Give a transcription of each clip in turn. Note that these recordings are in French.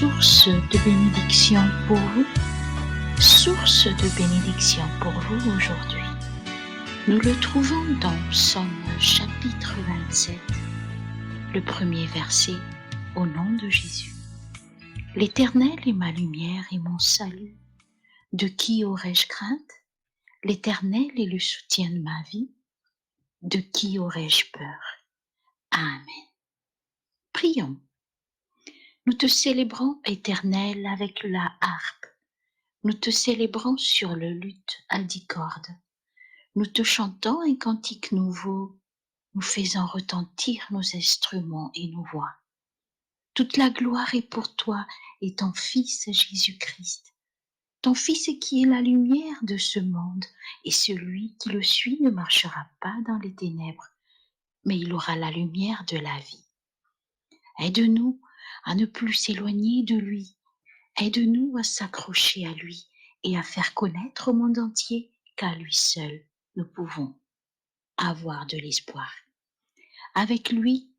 source de bénédiction pour vous, source de bénédiction pour vous aujourd'hui. Nous le trouvons dans Psaume chapitre 27, le premier verset, au nom de Jésus. L'Éternel est ma lumière et mon salut. De qui aurais-je crainte? L'Éternel est le soutien de ma vie. De qui aurais-je peur? Amen. Prions. Nous te célébrons, Éternel, avec la harpe. Nous te célébrons sur le luth à 10 cordes. Nous te chantons un cantique nouveau, nous faisons retentir nos instruments et nos voix. Toute la gloire est pour toi et ton Fils Jésus-Christ. Ton Fils qui est la lumière de ce monde, et celui qui le suit ne marchera pas dans les ténèbres, mais il aura la lumière de la vie. Aide-nous à ne plus s'éloigner de lui. Aide-nous à s'accrocher à lui et à faire connaître au monde entier qu'à lui seul nous pouvons avoir de l'espoir. Avec lui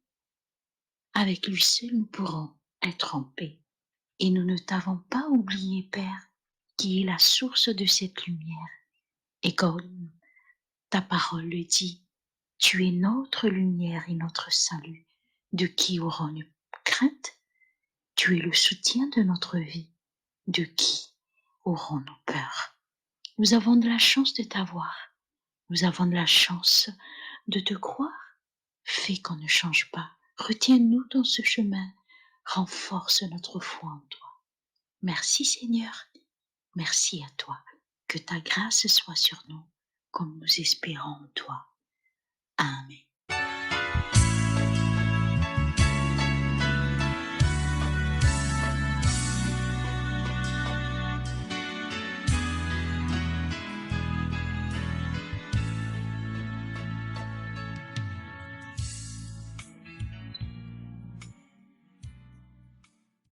seul nous pourrons être en paix. Et nous ne t'avons pas oublié, Père, qui est la source de cette lumière. Et comme ta parole le dit, tu es notre lumière et notre salut. De qui aurons-nous crainte? Tu es le soutien de notre vie. De qui aurons-nous peur? Nous avons de la chance de t'avoir. Nous avons de la chance de te croire. Fais qu'on ne change pas. Retiens-nous dans ce chemin. Renforce notre foi en toi. Merci Seigneur. Merci à toi. Que ta grâce soit sur nous, comme nous espérons en toi. Amen.